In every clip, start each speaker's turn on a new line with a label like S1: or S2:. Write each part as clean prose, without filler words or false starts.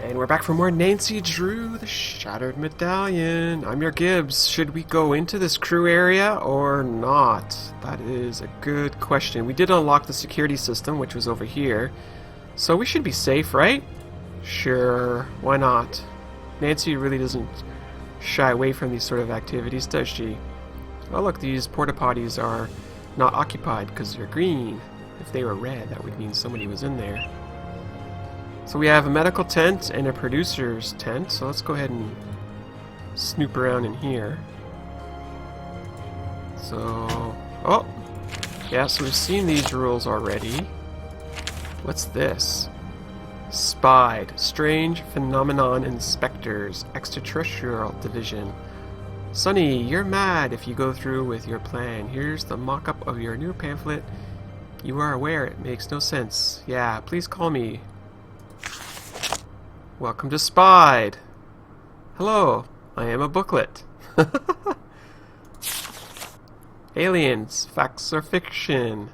S1: And we're back for more Nancy Drew, the Shattered Medallion. I'm your Gibbs. Should we go into this crew area or not? That is a good question. We did unlock the security system, which was over here. So we should be safe, right? Sure, why not? Nancy really doesn't shy away from these sort of activities, does she? Oh look, these porta potties are not occupied because they're green. If they were red, that would mean somebody was in there. So we have a medical tent and a producer's tent, so let's go ahead and snoop around in here. So, oh, yeah, so we've seen these rules already. What's this? SPIED, Strange Phenomenon Inspectors, Extraterrestrial Division. Sonny, you're mad if you go through with your plan. Here's the mock-up of your new pamphlet. You are aware it makes no sense. Yeah, please call me. Welcome to SPIED. Hello, I am a booklet. Aliens, facts or fiction?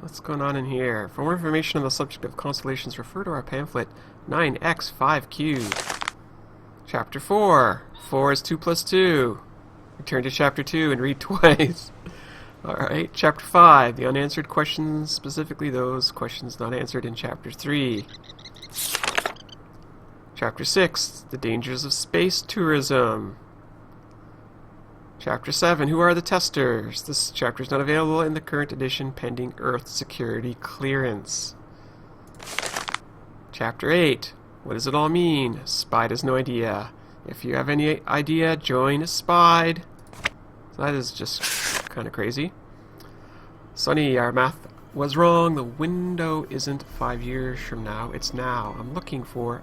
S1: What's going on in here? For more information on the subject of constellations, refer to our pamphlet 9X5Q. Chapter 4. 4 is 2 plus 2. Return to Chapter 2 and read twice. Alright, Chapter 5, the unanswered questions, specifically those questions not answered in Chapter 3. Chapter 6, the dangers of space tourism. Chapter 7, who are the testers? This chapter is not available in the current edition pending Earth security clearance. Chapter 8, what does it all mean? SPIED has no idea. If you have any idea, join SPIED. So that is just kind of crazy. Sonny, our math was wrong. The window isn't 5 years from now. It's now. I'm looking for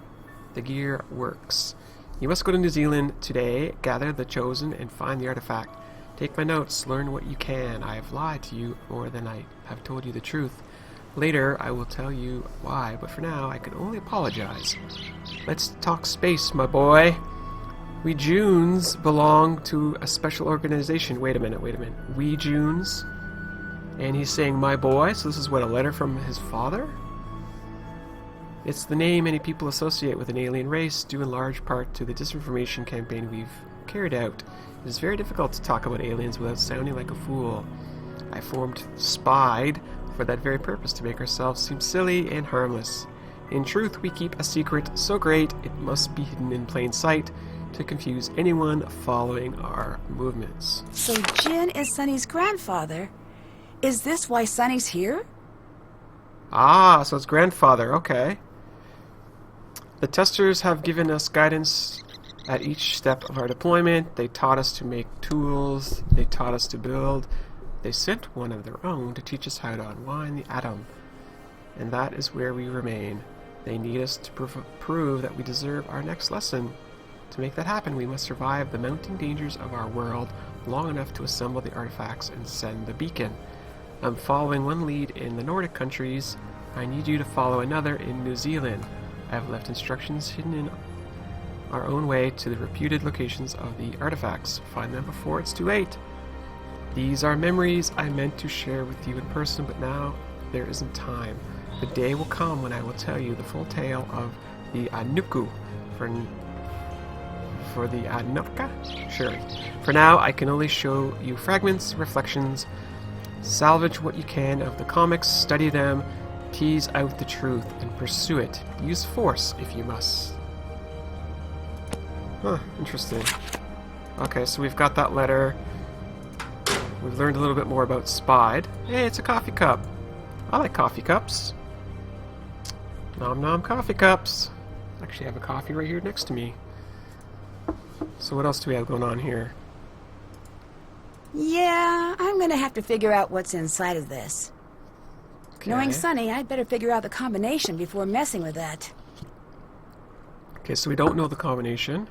S1: the gear works. You must go to New Zealand today, gather the chosen, and find the artifact. Take my notes. Learn what you can. I have lied to you more than I have told you the truth. Later, I will tell you why, but for now, I can only apologize. Let's talk space, my boy. We Junes belong to a special organization. Wait a minute. We Junes? And he's saying, my boy? So this is what, a letter from his father? It's the name many people associate with an alien race, due in large part to the disinformation campaign we've carried out. It is very difficult to talk about aliens without sounding like a fool. I formed SPIED for that very purpose, to make ourselves seem silly and harmless. In truth, we keep a secret so great it must be hidden in plain sight, to confuse anyone following our movements.
S2: So Jin is Sonny's grandfather. Is this why Sonny's here?
S1: Ah, so it's grandfather, okay. The testers have given us guidance at each step of our deployment. They taught us to make tools. They taught us to build. They sent one of their own to teach us how to unwind the atom. And that is where we remain. They need us to prove that we deserve our next lesson. To make that happen, we must survive the mounting dangers of our world long enough to assemble the artifacts and send the beacon. I'm following one lead in the Nordic countries. I need you to follow another in New Zealand. I have left instructions hidden in our own way to the reputed locations of the artifacts. Find them before it's too late. These are memories I meant to share with you in person, but now there isn't time. The day will come when I will tell you the full tale of the Anuku. For the Anuka? Sure. For now, I can only show you fragments, reflections. Salvage what you can of the comics, study them, tease out the truth, and pursue it. Use force if you must. Huh, interesting. Okay, so we've got that letter. We've learned a little bit more about SPIED. Hey, it's a coffee cup. I like coffee cups. Nom nom coffee cups. Actually, I have a coffee right here next to me. So what else do we have going on here?
S2: Yeah, I'm gonna have to figure out what's inside of this.
S1: Okay.
S2: Knowing Sonny, I'd better figure out the combination before messing with that.
S1: Okay, so we don't know the combination.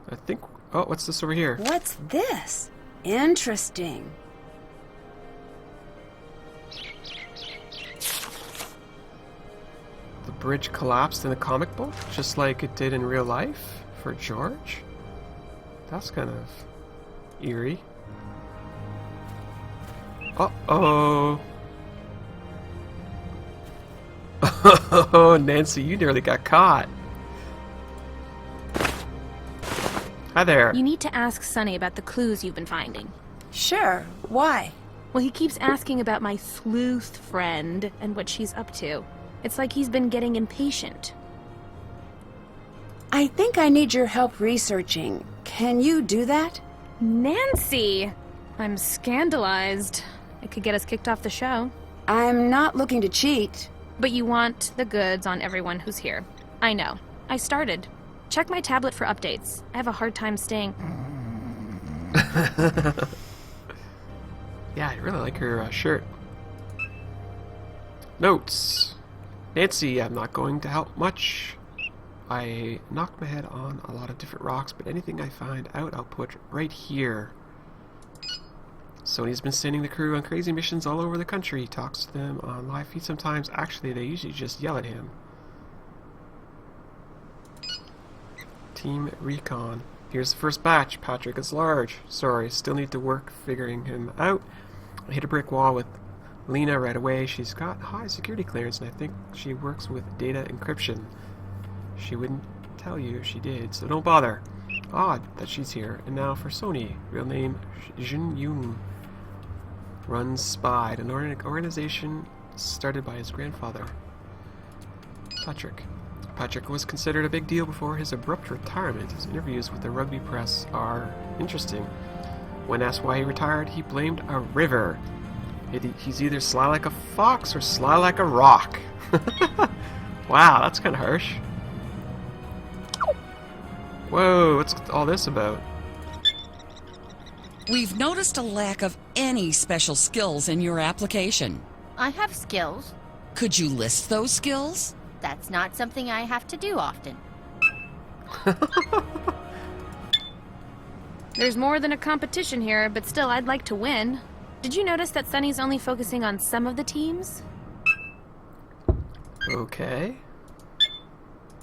S1: I think... Oh, what's this over here?
S2: What's this? Interesting.
S1: The bridge collapsed in the comic book, just like it did in real life for George. That's kind of eerie. Uh-oh. Oh, Nancy, you nearly got caught. Hi there.
S3: You need to ask Sonny about the clues you've been finding.
S2: Sure, why?
S3: Well, he keeps asking about my sleuth friend and what she's up to. It's like he's been getting impatient.
S2: I think I need your help researching. Can you do that?
S3: Nancy! I'm scandalized. It could get us kicked off the show.
S2: I'm not looking to cheat.
S3: But you want the goods on everyone who's here. I know. I started. Check my tablet for updates. I have a hard time staying...
S1: Yeah, I really like her shirt. Notes. Nancy, I'm not going to help much. I knocked my head on a lot of different rocks, but anything I find out, I'll put right here. Sonny's been sending the crew on crazy missions all over the country. He talks to them on live feed sometimes. Actually, they usually just yell at him. Team Recon. Here's the first batch. Patrick is large. Sorry, still need to work figuring him out. I hit a brick wall with Lena right away. She's got high security clearance, and I think she works with data encryption. She wouldn't tell you if she did, so don't bother. Odd that she's here. And now for Sonny. Real name Jun Yoon. Runs SPIED, an organization started by his grandfather, Patrick. Patrick was considered a big deal before his abrupt retirement. His interviews with the rugby press are interesting. When asked why he retired, he blamed a river. He's either sly like a fox or sly like a rock. Wow, that's kind of harsh. Whoa, what's all this about?
S4: We've noticed a lack of any special skills in your application.
S5: I have skills.
S4: Could you list those skills?
S5: That's not something I have to do often.
S3: There's more than a competition here, but still, I'd like to win. Did you notice that Sonny's only focusing on some of the teams?
S1: Okay.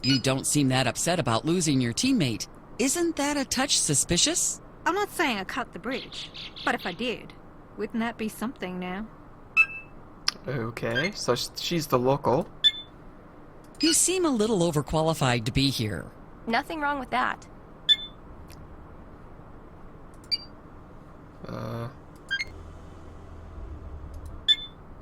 S4: You don't seem that upset about losing your teammate. Isn't that a touch suspicious?
S6: I'm not saying I cut the bridge, but if I did, wouldn't that be something now?
S1: Okay, so she's the local.
S4: You seem a little overqualified to be here.
S5: Nothing wrong with that.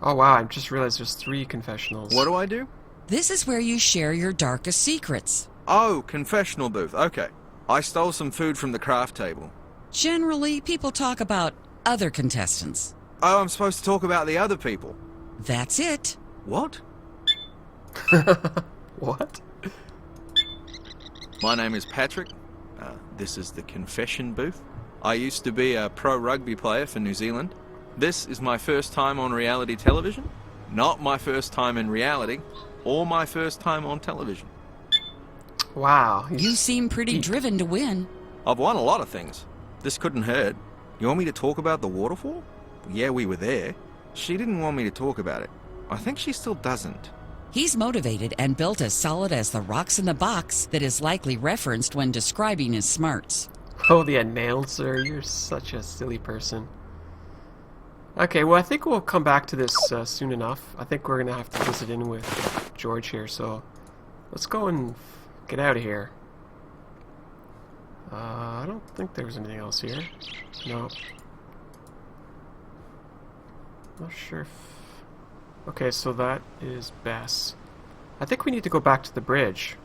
S1: Oh wow, I just realized there's 3 confessionals.
S7: What do I do?
S4: This is where you share your darkest secrets.
S7: Oh, confessional booth. Okay. I stole some food from the craft table.
S4: Generally, people talk about other contestants.
S7: Oh, I'm supposed to talk about the other people.
S4: That's it.
S7: What?
S1: What?
S7: My name is Patrick. This is the confession booth. I used to be a pro rugby player for New Zealand. This is my first time on reality television. Not my first time in reality, or my first time on television.
S1: Wow.
S4: You seem pretty driven to win.
S7: I've won a lot of things. This couldn't hurt. You want me to talk about the waterfall? Yeah, we were there. She didn't want me to talk about it. I think she still doesn't.
S4: He's motivated and built as solid as the rocks in the box that is likely referenced when describing his smarts.
S1: Oh, the announcer. You're such a silly person. Okay, well, I think we'll come back to this soon enough. I think we're going to have to visit in with George here, so let's go and get out of here. I don't think there was anything else here. No. Not sure if... Okay, so that is Bess. I think we need to go back to the bridge.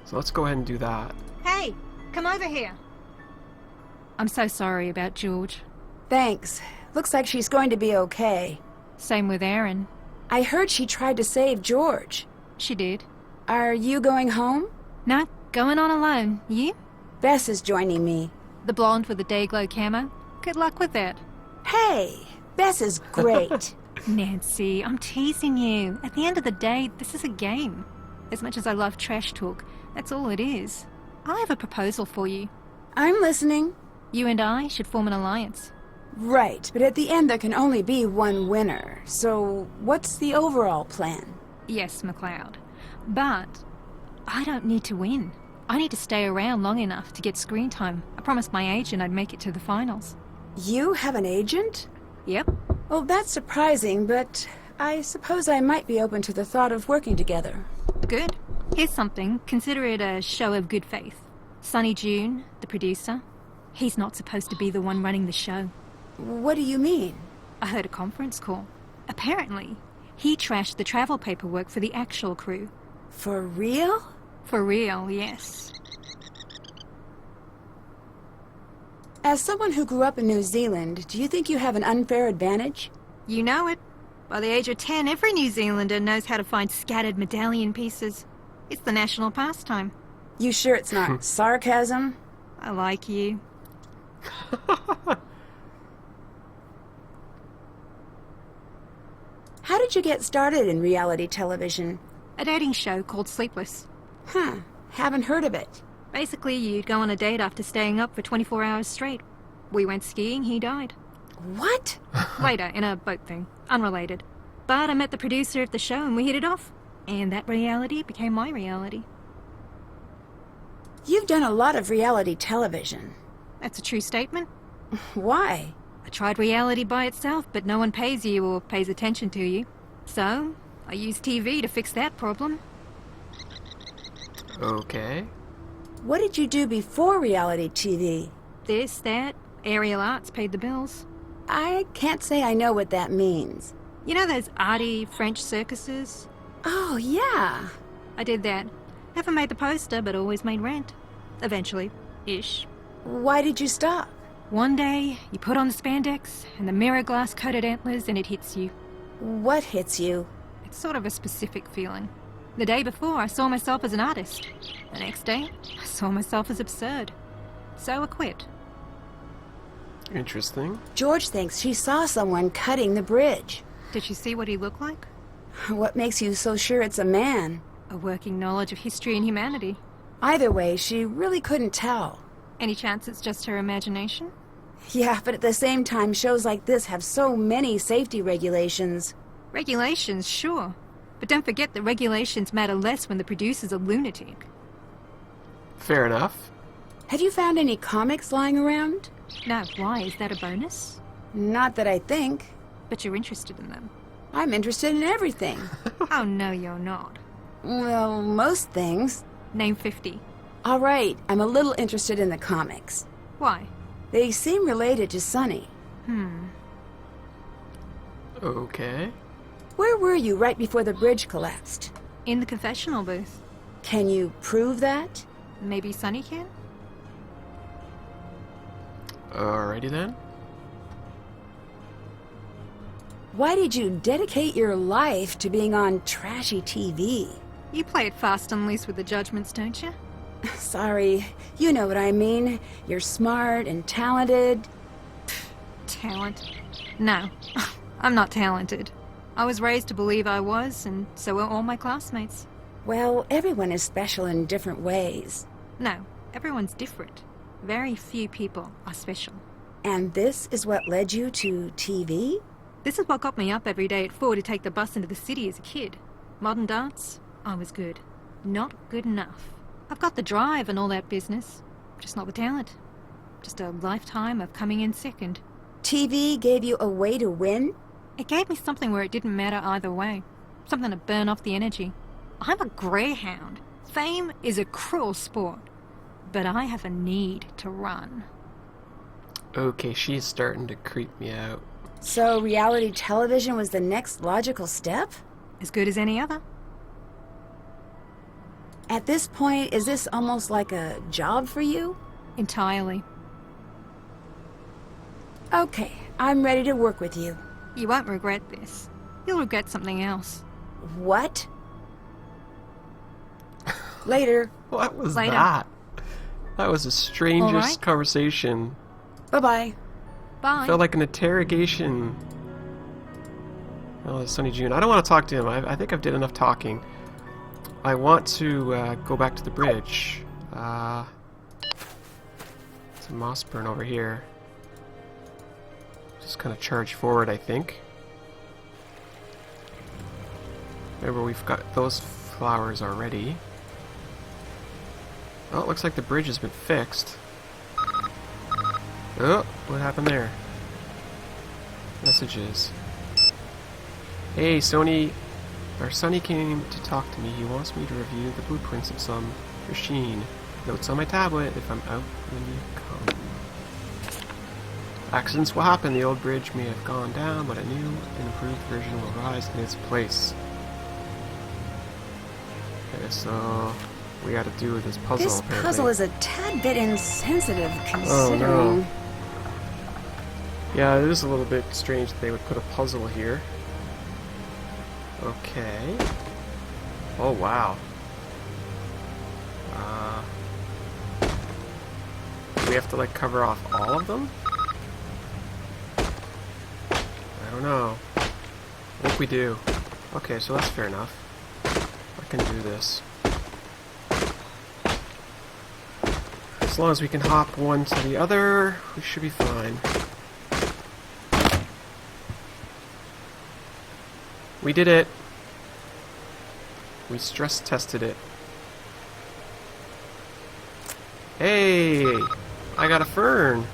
S1: So let's go ahead and do that.
S6: Hey, come over here. I'm so sorry about George.
S2: Thanks. Looks like she's going to be okay.
S6: Same with Erin.
S2: I heard she tried to save George.
S6: She did.
S2: Are you going home?
S6: No, going on alone. You?
S2: Bess is joining me.
S6: The blonde with the day-glow camo? Good luck with that.
S2: Hey, Bess is great.
S6: Nancy, I'm teasing you. At the end of the day, this is a game. As much as I love trash talk, that's all it is. I have a proposal for you.
S2: I'm listening.
S6: You and I should form an alliance.
S2: Right, but at the end there can only be one winner. So, what's the overall plan?
S6: Yes, McLeod. But I don't need to win. I need to stay around long enough to get screen time. I promised my agent I'd make it to the finals.
S2: You have an agent?
S6: Yep.
S2: Well, that's surprising, but I suppose I might be open to the thought of working together.
S6: Good. Here's something. Consider it a show of good faith. Sonny Joon, the producer, he's not supposed to be the one running the show.
S2: What do you mean?
S6: I heard a conference call. Apparently, he trashed the travel paperwork for the actual crew.
S2: For real?
S6: For real, yes.
S2: As someone who grew up in New Zealand, do you think you have an unfair advantage?
S6: You know it. By the age of 10, every New Zealander knows how to find scattered medallion pieces. It's the national pastime.
S2: You sure it's not sarcasm?
S6: I like you.
S2: How did you get started in reality television?
S6: A dating show called Sleepless.
S2: Huh, haven't heard of it.
S6: Basically, you'd go on a date after staying up for 24 hours straight. We went skiing, he died.
S2: What?
S6: Later, in a boat thing. Unrelated. But I met the producer of the show and we hit it off. And that reality became my reality.
S2: You've done a lot of reality television.
S6: That's a true statement.
S2: Why?
S6: I tried reality by itself, but no one pays you or pays attention to you. So, I used TV to fix that problem.
S1: Okay.
S2: What did you do before reality TV?
S6: This, that, aerial arts paid the bills.
S2: I can't say I know what that means.
S6: You know those arty French circuses?
S2: Oh, yeah.
S6: I did that. Never made the poster, but always made rent. Eventually. Ish.
S2: Why did you stop?
S6: One day, you put on the spandex and the mirror glass coated antlers and it hits you.
S2: What hits you?
S6: It's sort of a specific feeling. The day before, I saw myself as an artist. The next day, I saw myself as absurd. So I quit.
S1: Interesting.
S2: George thinks she saw someone cutting the bridge.
S6: Did she see what he looked like?
S2: What makes you so sure it's a man?
S6: A working knowledge of history and humanity.
S2: Either way, she really couldn't tell.
S6: Any chance it's just her imagination?
S2: Yeah, but at the same time, shows like this have so many safety regulations.
S6: Regulations, sure. But don't forget that regulations matter less when the producer's a lunatic.
S1: Fair enough.
S2: Have you found any comics lying around?
S6: No, why? Is that a bonus?
S2: Not that I think.
S6: But you're interested in them.
S2: I'm interested in everything.
S6: Oh, no, you're not.
S2: Well, most things.
S6: Name 50.
S2: All right, I'm a little interested in the comics.
S6: Why?
S2: They seem related to Sonny.
S1: Okay.
S2: Where were you right before the bridge collapsed?
S6: In the confessional booth.
S2: Can you prove that?
S6: Maybe Sonny can?
S1: Alrighty then.
S2: Why did you dedicate your life to being on trashy TV?
S6: You play it fast and loose with the judgments, don't you?
S2: Sorry, you know what I mean. You're smart and talented.
S6: Talent? No, I'm not talented. I was raised to believe I was, and so were all my classmates.
S2: Well, everyone is special in different ways.
S6: No, everyone's different. Very few people are special.
S2: And this is what led you to TV?
S6: This is what got me up every day at 4 to take the bus into the city as a kid. Modern dance, I was good. Not good enough. I've got the drive and all that business, just not the talent. Just a lifetime of coming in second.
S2: TV gave you a way to win?
S6: It gave me something where it didn't matter either way. Something to burn off the energy. I'm a greyhound. Fame is a cruel sport. But I have a need to run.
S1: Okay, she's starting to creep me out.
S2: So reality television was the next logical step?
S6: As good as any other.
S2: At this point, is this almost like a job for you?
S6: Entirely.
S2: Okay, I'm ready to work with you.
S6: You won't regret this. You'll regret something else.
S2: What? Later.
S1: What was
S6: Later.
S1: that? That was the strangest
S6: Alright.
S1: conversation.
S2: Bye-bye.
S6: Bye.
S1: Felt like an interrogation. Oh, Sonny Joon. I don't want to talk to him. I think I've did enough talking. I want to go back to the bridge. Some moss burn over here. Just kind of charge forward, I think. Remember, we've got those flowers already. Well, it looks like the bridge has been fixed. Oh, what happened there? Messages. Hey, Sonny came to talk to me. He wants me to review the blueprints of some machine. Notes on my tablet if I'm out when you come. Accidents will happen. The old bridge may have gone down, but a new and improved version will rise in its place. Okay, so we gotta do this puzzle.
S2: This
S1: apparently.
S2: puzzle is a tad bit insensitive
S1: Oh
S2: considering...
S1: no. Yeah, it is a little bit strange that they would put a puzzle here. Okay. Oh wow. Do we have to like cover off all of them? I don't know. I think we do. Okay, so that's fair enough. I can do this. As long as we can hop one to the other, we should be fine. We did it! We stress tested it. Hey! I got a fern!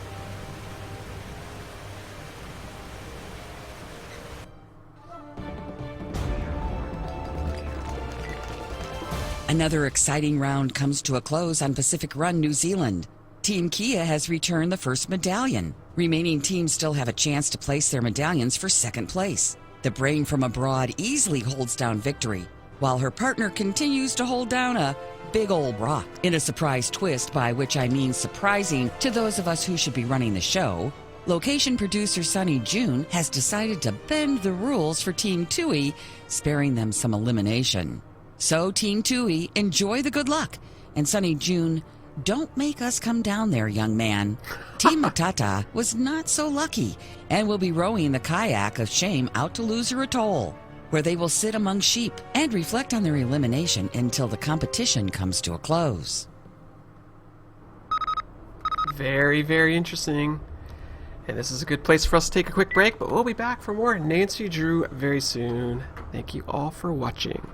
S4: Another exciting round comes to a close on Pacific Run, New Zealand. Team Kia has returned the first medallion. Remaining teams still have a chance to place their medallions for second place. The brain from abroad easily holds down victory, while her partner continues to hold down a big old rock. In a surprise twist, by which I mean surprising to those of us who should be running the show, location producer Sonny Joon has decided to bend the rules for Team Tui, sparing them some elimination. So Team Tui, enjoy the good luck, and Sonny Joon, don't make us come down there, young man. Team Matata was not so lucky and will be rowing the kayak of shame out to Loser Atoll, where they will sit among sheep and reflect on their elimination until the competition comes to a close.
S1: Very, very interesting. And this is a good place for us to take a quick break, but we'll be back for more Nancy Drew very soon. Thank you all for watching.